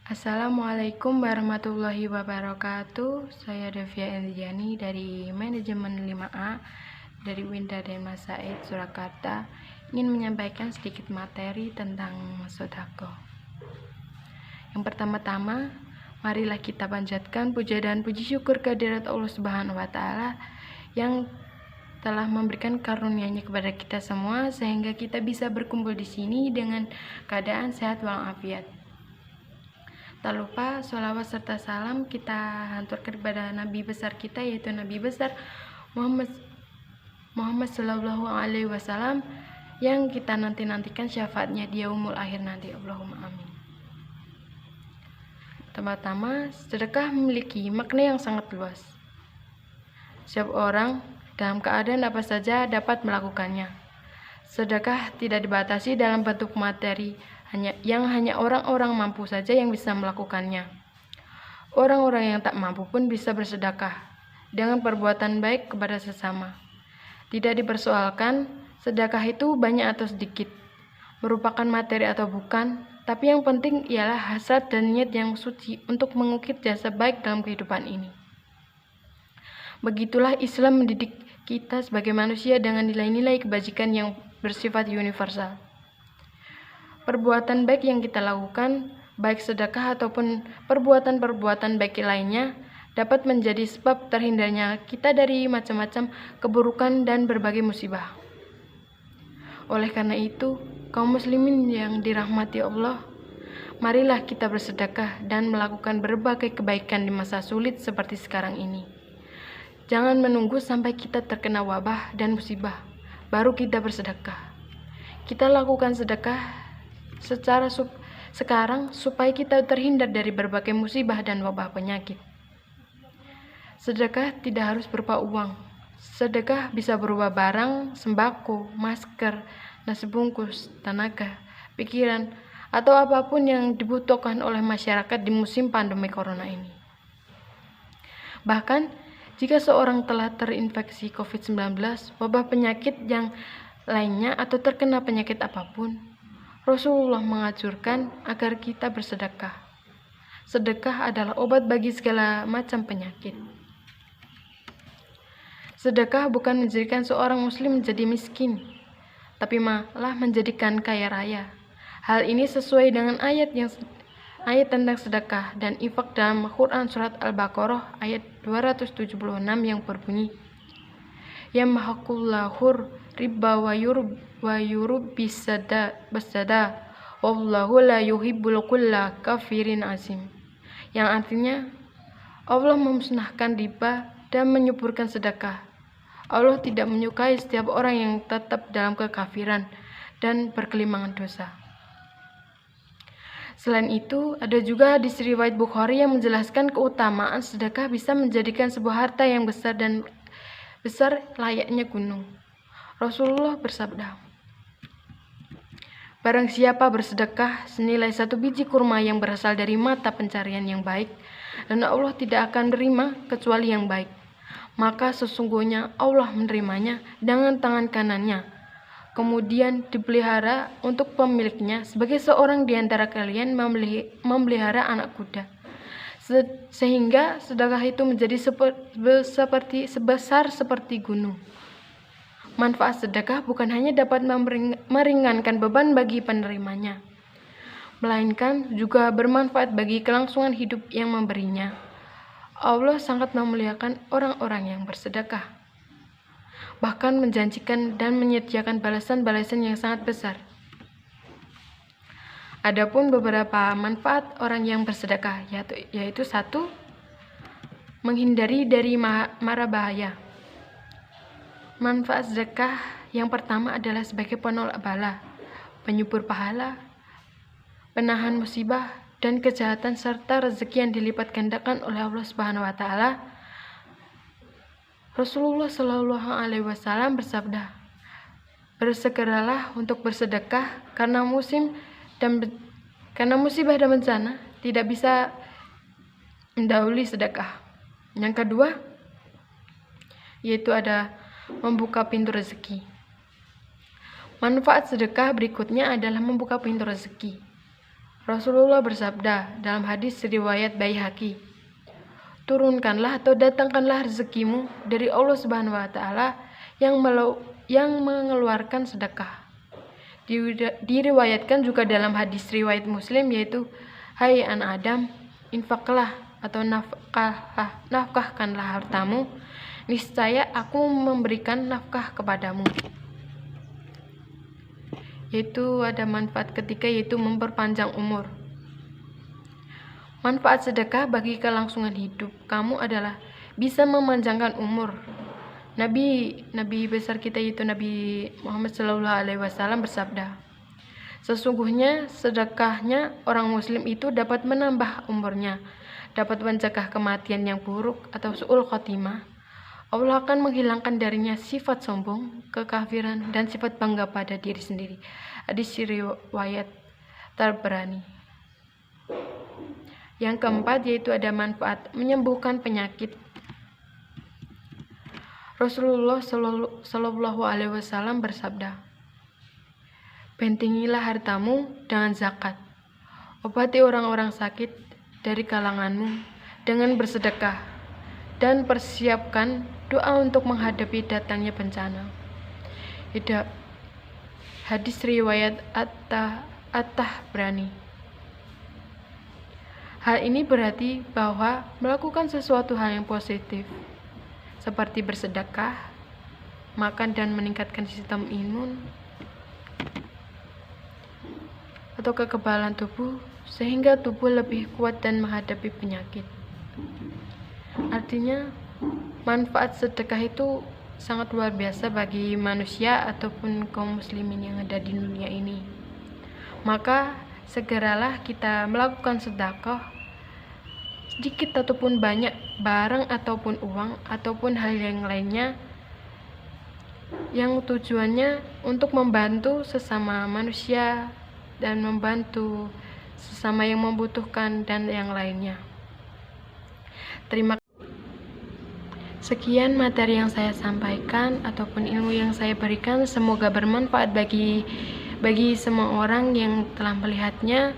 Assalamualaikum warahmatullahi wabarakatuh. Saya Devia Endiani dari Manajemen 5A dari Winda Dharma Said, Surakarta, ingin menyampaikan sedikit materi tentang sedekah. Yang pertama-tama, marilah kita panjatkan puja dan puji syukur kehadirat Allah Subhanahu wa taala yang telah memberikan karunia-Nya kepada kita semua sehingga kita bisa berkumpul di sini dengan keadaan sehat walafiat. Tak lupa sholawat serta salam kita hanturkan kepada Nabi besar kita, yaitu Nabi besar Muhammad Sallallahu Alaihi Wasallam, yang kita nantikan syafaatnya di yaumul akhir nanti. Allahumma amin. Pertama-tama, sedekah memiliki makna yang sangat luas. Setiap orang dalam keadaan apa saja dapat melakukannya. Sedekah tidak dibatasi dalam bentuk materi, hanya orang-orang mampu saja yang bisa melakukannya. Orang-orang yang tak mampu pun bisa bersedekah dengan perbuatan baik kepada sesama. Tidak dipersoalkan sedekah itu banyak atau sedikit, merupakan materi atau bukan, tapi yang penting ialah hasrat dan niat yang suci untuk mengukir jasa baik dalam kehidupan ini. Begitulah Islam mendidik kita sebagai manusia dengan nilai-nilai kebajikan yang bersifat universal. Perbuatan baik yang kita lakukan, baik sedekah ataupun perbuatan-perbuatan baik lainnya, dapat menjadi sebab terhindarnya kita dari macam-macam keburukan dan berbagai musibah. Oleh karena itu, kaum muslimin yang dirahmati Allah, marilah kita bersedekah dan melakukan berbagai kebaikan di masa sulit seperti sekarang ini. Jangan menunggu sampai kita terkena wabah dan musibah, baru kita bersedekah. Kita lakukan sedekah secara sekarang supaya kita terhindar dari berbagai musibah dan wabah penyakit. Sedekah tidak harus berupa uang. Sedekah bisa berupa barang, sembako, masker, nasi bungkus, tenaga, pikiran, atau apapun yang dibutuhkan oleh masyarakat di musim pandemi corona ini. Bahkan, jika seorang telah terinfeksi COVID-19, wabah penyakit yang lainnya atau terkena penyakit apapun, Rasulullah menganjurkan agar kita bersedekah. Sedekah adalah obat bagi segala macam penyakit. Sedekah bukan menjadikan seorang muslim menjadi miskin, tapi malah menjadikan kaya raya. Hal ini sesuai dengan ayat tentang sedekah dan infak dalam Quran surat Al-Baqarah ayat 276 yang berbunyi, Yamhaqullahu riba wa yurbi basada wallahu la yuhibbul kulla kafirin azim, yang artinya Allah memusnahkan riba dan menyuburkan sedekah. Allah tidak menyukai setiap orang yang tetap dalam kekafiran dan berkelimangan dosa. Selain itu, ada juga hadis riwayat Bukhari yang menjelaskan keutamaan sedekah bisa menjadikan sebuah harta yang besar layaknya gunung. Rasulullah bersabda, barang siapa bersedekah senilai 1 biji kurma yang berasal dari mata pencarian yang baik, dan Allah tidak akan menerima kecuali yang baik, maka sesungguhnya Allah menerimanya dengan tangan kanannya, kemudian dipelihara untuk pemiliknya, sebagai seorang di antara kalian memelihara anak kuda, sehingga sedekah itu menjadi sebesar seperti gunung. Manfaat sedekah bukan hanya dapat meringankan beban bagi penerimanya, melainkan juga bermanfaat bagi kelangsungan hidup yang memberinya. Allah sangat memuliakan orang-orang yang bersedekah, bahkan menjanjikan dan menyediakan balasan-balasan yang sangat besar. Adapun beberapa manfaat orang yang bersedekah, yaitu 1. Menghindari dari mara bahaya. Manfaat sedekah yang pertama adalah sebagai penolak bala, penyubur pahala, penahan musibah dan kejahatan, serta rezeki yang dilipat gandakan oleh Allah Subhanahu wa taala. Rasulullah Shallallahu alaihi wasallam bersabda, bersegeralah untuk bersedekah karena musibah dan bencana tidak bisa mendahului sedekah. Yang kedua, yaitu ada membuka pintu rezeki. Manfaat sedekah berikutnya adalah membuka pintu rezeki. Rasulullah bersabda dalam hadis riwayat Baihaqi, turunkanlah atau datangkanlah rezekimu dari Allah Subhanahu wa taala yang mengeluarkan sedekah. Diriwayatkan juga dalam hadis riwayat Muslim, yaitu, hai anak Adam, infaklah atau nafkahkanlah hartamu, niscaya aku memberikan nafkah kepadamu. Yaitu ada manfaat ketiga, yaitu memperpanjang umur. Manfaat sedekah bagi kelangsungan hidup kamu adalah bisa memanjangkan umur. Nabi besar kita, yaitu Nabi Muhammad SAW bersabda, sesungguhnya sedekahnya orang muslim itu dapat menambah umurnya, dapat mencegah kematian yang buruk atau su'ul khotimah. Allah akan menghilangkan darinya sifat sombong, kekafiran, dan sifat bangga pada diri sendiri. Hadis riwayat Tabrani. Yang keempat, yaitu ada manfaat menyembuhkan penyakit. Rasulullah Shallallahu Alaihi Wasallam bersabda, bentengilah hartamu dengan zakat, obati orang-orang sakit dari kalanganmu dengan bersedekah, dan persiapkan doa untuk menghadapi datangnya bencana. Hadis riwayat At-Tabrani. Hal ini berarti bahwa melakukan sesuatu hal yang positif, seperti bersedekah, makan dan meningkatkan sistem imun, atau kekebalan tubuh, sehingga tubuh lebih kuat dan menghadapi penyakit. Artinya, manfaat sedekah itu sangat luar biasa bagi manusia ataupun kaum muslimin yang ada di dunia ini. Maka segeralah kita melakukan sedekah, sedikit ataupun banyak, barang ataupun uang ataupun hal yang lainnya, yang tujuannya untuk membantu sesama manusia dan membantu sesama yang membutuhkan dan yang lainnya. Terima kasih. Sekian materi yang saya sampaikan ataupun ilmu yang saya berikan, semoga bermanfaat bagi semua orang yang telah melihatnya.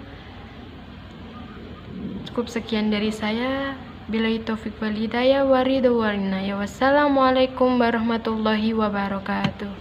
Cukup sekian dari saya. Billahi taufiq wal hidayah wa ridho wal inayah. Wassalamualaikum warahmatullahi wabarakatuh.